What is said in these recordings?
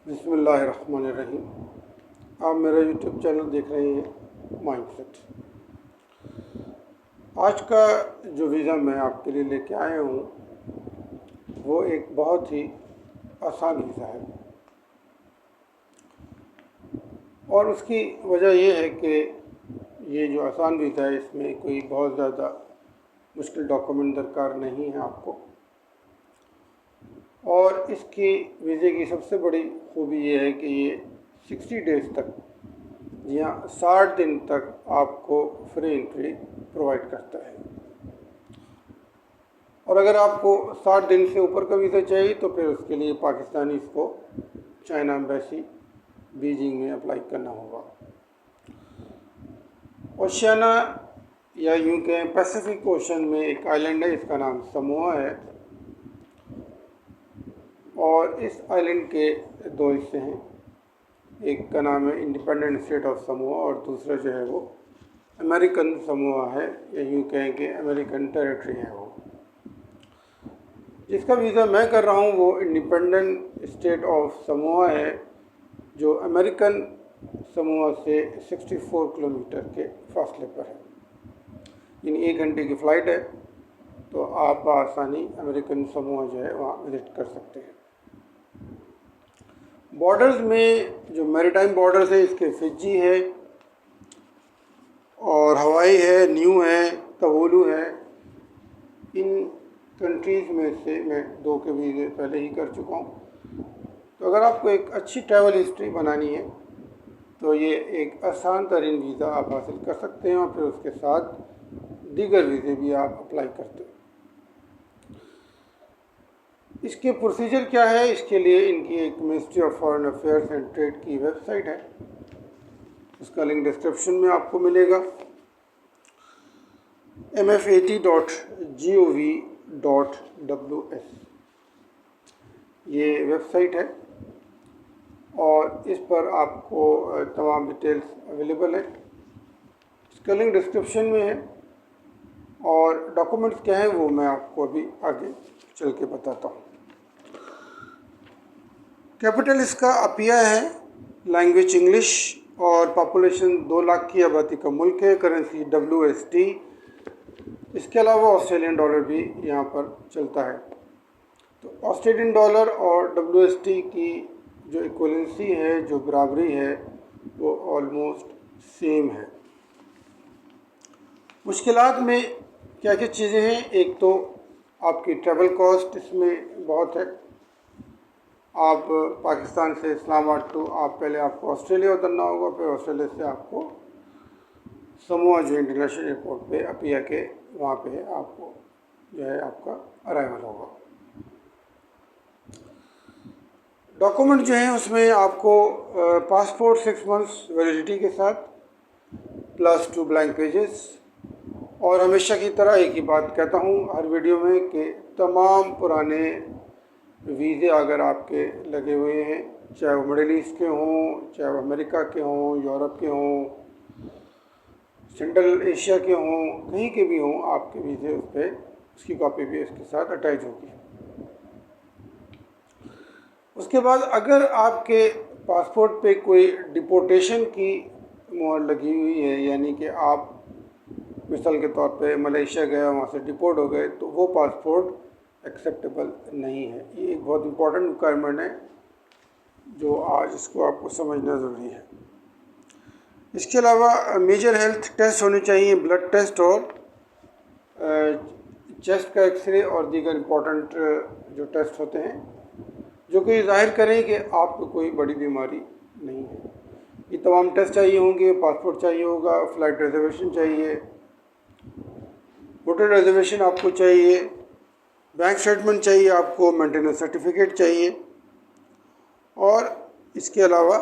बिस्मिल्लाहिर्रहमानिर्रहीम। आप मेरा यूट्यूब चैनल देख रहे हैं माइंडसेट। आज का जो वीज़ा मैं आपके लिए लेके आया हूँ वो एक बहुत ही आसान वीज़ा है और उसकी वजह ये है कि ये जो आसान वीज़ा है इसमें कोई बहुत ज़्यादा मुश्किल डॉक्यूमेंट दरकार नहीं है आपको। और इसकी वीज़े की सबसे बड़ी खूबी ये है कि ये 60 डेज़ तक, जी हाँ 60 दिन तक आपको फ्री एंट्री प्रोवाइड करता है। और अगर आपको 60 दिन से ऊपर का वीज़ा चाहिए तो फिर उसके लिए पाकिस्तानी को चाइना एम्बेसी बीजिंग में अप्लाई करना होगा। ओशियाना या यूँ कहें पैसिफिक ओशन में एक आइलैंड है, इसका नाम समोआ है और इस आइलैंड के दो हिस्से हैं। एक का नाम है इंडिपेंडेंट स्टेट ऑफ समोआ और दूसरा जो है वो अमेरिकन समोआ है, या यूँ कहें कि अमेरिकन टेरिटरी है वो। जिसका वीज़ा मैं कर रहा हूँ वो इंडिपेंडेंट स्टेट ऑफ समोआ है, जो अमेरिकन समोआ से 64 किलोमीटर के फासले पर है। इन 1 घंटे की फ़्लाइट है, तो आप आसानी अमेरिकन समोआ जो है वहाँ विज़िट कर सकते हैं। बॉर्डर्स में जो मैरीटाइम बॉर्डर्स है इसके फिजी है और हवाई है, न्यू है, तुवालू है। इन कंट्रीज़ में से मैं 2 के वीज़े पहले ही कर चुका हूँ। तो अगर आपको एक अच्छी ट्रैवल हिस्ट्री बनानी है तो ये एक आसान तरीन वीज़ा आप हासिल कर सकते हैं और फिर उसके साथ दीगर वीज़े भी आप अप्लाई करते हैं। इसके प्रोसीजर क्या है, इसके लिए इनकी एक ministry of foreign affairs and trade की वेबसाइट है, उसका लिंक डिस्क्रिप्शन में आपको मिलेगा। mfat.gov.ws ये वेबसाइट है और इस पर आपको तमाम डिटेल्स अवेलेबल है। इसका लिंक डिस्क्रिप्शन में है और डॉक्यूमेंट्स क्या हैं वो मैं आपको अभी आगे चल के बताता हूँ। कैपिटल इसका अपिया है, लैंग्वेज इंग्लिश और पॉपुलेशन 2 लाख की आबादी का मुल्क है। Currency WST। इसके अलावा ऑस्ट्रेलियन डॉलर भी यहाँ पर चलता है। तो ऑस्ट्रेलियन डॉलर और WST की जो इक्वलेंसी है, जो बराबरी है, वो ऑलमोस्ट सेम है। मुश्किलात में क्या क्या चीज़ें हैं, एक तो आपकी ट्रैवल कॉस्ट इसमें बहुत है। आप पाकिस्तान से इस्लामाबाद टू पहले आपको ऑस्ट्रेलिया उतरना होगा, फिर ऑस्ट्रेलिया से आपको समोआ जो इंटरनेशनल एयरपोर्ट पे अपिया के वहाँ पे आपको जो है आपका अराइवल होगा। डॉक्यूमेंट जो हैं उसमें आपको पासपोर्ट 6 मंथ्स वैलिडिटी के साथ प्लस 2 ब्लैंक पेजेस। और हमेशा की तरह एक ही बात कहता हूँ हर वीडियो में कि तमाम पुराने वीज़े अगर आपके लगे हुए हैं, चाहे वो मिडिल ईस्ट के हों, चाहे वो अमेरिका के हों, यूरोप के हों, सेंट्रल एशिया के हों, कहीं के भी हों, आपके वीज़े उस पर उसकी कॉपी भी इसके साथ अटैच होगी। उसके बाद अगर आपके पासपोर्ट पे कोई डिपोर्टेशन की मोहर लगी हुई है, यानी कि आप मिसाल के तौर पे मलेशिया गए, वहाँ से डिपोर्ट हो गए, तो वो पासपोर्ट एक्सेप्टेबल नहीं है। ये एक बहुत इंपॉर्टेंट रिक्वायरमेंट है जो आज इसको आपको समझना ज़रूरी है। इसके अलावा मेजर हेल्थ टेस्ट होने चाहिए, ब्लड टेस्ट और चेस्ट का एक्सरे और दीगर इम्पोर्टेंट जो टेस्ट होते हैं जो कि जाहिर करें कि आपको कोई बड़ी बीमारी नहीं है। ये तमाम टेस्ट चाहिए होंगे, पासपोर्ट चाहिए होगा, फ़्लाइट रिजर्वेशन चाहिए, होटल रिजर्वेशन आपको चाहिए, बैंक स्टेटमेंट चाहिए आपको, मेंटेनेंस सर्टिफिकेट चाहिए। और इसके अलावा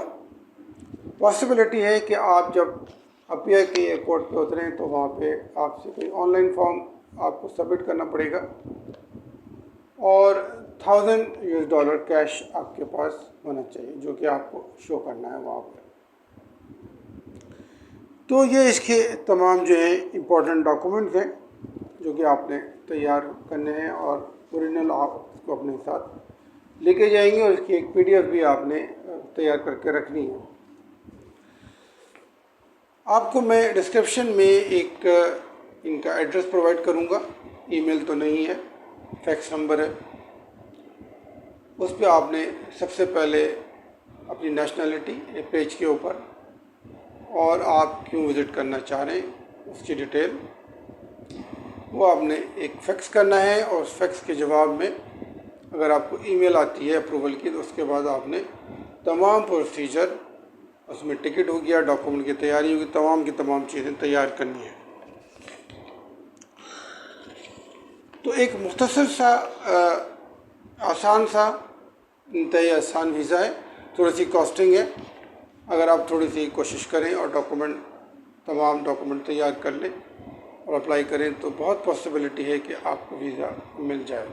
पॉसिबिलिटी है कि आप जब अपिया के एयरपोर्ट पे उतरें तो वहाँ पे आपसे कोई ऑनलाइन फॉर्म आपको सबमिट करना पड़ेगा और $1000 कैश आपके पास होना चाहिए जो कि आपको शो करना है वहाँ पर। तो ये इसके तमाम जो है इम्पोर्टेंट डॉक्यूमेंट्स हैं जो कि आपने तैयार करने हैं और ओरिजिनल आप उसको अपने साथ लेके जाएंगे और इसकी एक PDF भी आपने तैयार करके रखनी है। आपको मैं डिस्क्रिप्शन में एक इनका एड्रेस प्रोवाइड करूँगा, ईमेल तो नहीं है, फैक्स नंबर है। उस पर आपने सबसे पहले अपनी नेशनैलिटी पेज के ऊपर और आप क्यों विज़िट करना चाह रहे हैं उसकी डिटेल वो आपने एक फैक्स करना है, और उस फैक्स के जवाब में अगर आपको ईमेल आती है अप्रूवल की, तो उसके बाद आपने तमाम प्रोसीजर, उसमें टिकट हो गया, डॉक्यूमेंट की तैयारी होगी, तमाम की तमाम चीज़ें तैयार करनी है। तो एक मुख्तसर सा आसान सा इंतहाई आसान वीज़ा है, थोड़ी सी कॉस्टिंग है। अगर आप थोड़ी सी कोशिश करें और तमाम डॉक्यूमेंट तैयार कर लें और अप्लाई करें तो बहुत पॉसिबिलिटी है कि आपको वीज़ा मिल जाए।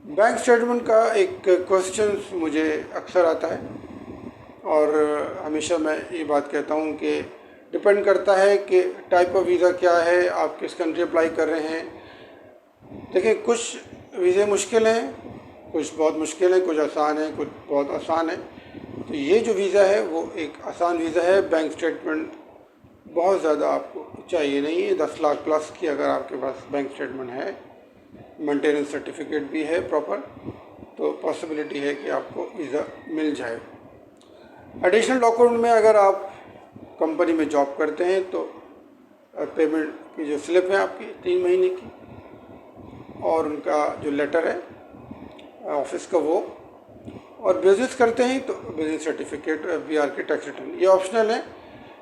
बैंक स्टेटमेंट का एक क्वेश्चन मुझे अक्सर आता है, और हमेशा मैं ये बात कहता हूँ कि डिपेंड करता है कि टाइप ऑफ वीज़ा क्या है, आप किस कंट्री अप्लाई कर रहे हैं। देखिए, कुछ वीज़े मुश्किल हैं, कुछ बहुत मुश्किल हैं, कुछ आसान हैं, कुछ बहुत आसान है। तो ये जो वीज़ा है वो एक आसान वीज़ा है। बैंक स्टेटमेंट बहुत ज़्यादा आपको चाहिए नहीं है, 10 लाख प्लस की अगर आपके पास बैंक स्टेटमेंट है, मेंटेनेंस सर्टिफिकेट भी है प्रॉपर, तो पॉसिबिलिटी है कि आपको वीज़ा मिल जाए। एडिशनल डॉक्यूमेंट में अगर आप कंपनी में जॉब करते हैं तो पेमेंट की जो स्लिप है आपकी 3 महीने की, और उनका जो लेटर है ऑफिस का वो, और बिज़नेस करते हैं तो बिज़नेस सर्टिफिकेट, FBR के टैक्स रिटर्न। ये ऑप्शनल है,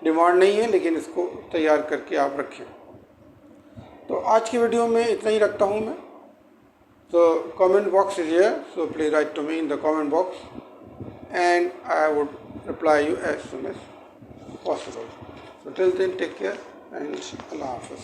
डिमांड नहीं है, लेकिन इसको तैयार करके आप रखें। तो आज की वीडियो में इतना ही रखता हूँ मैं। तो comment box is here, so please write to me in the comment box and I would reply you as soon as possible. So till then, take care and Allah Hafiz.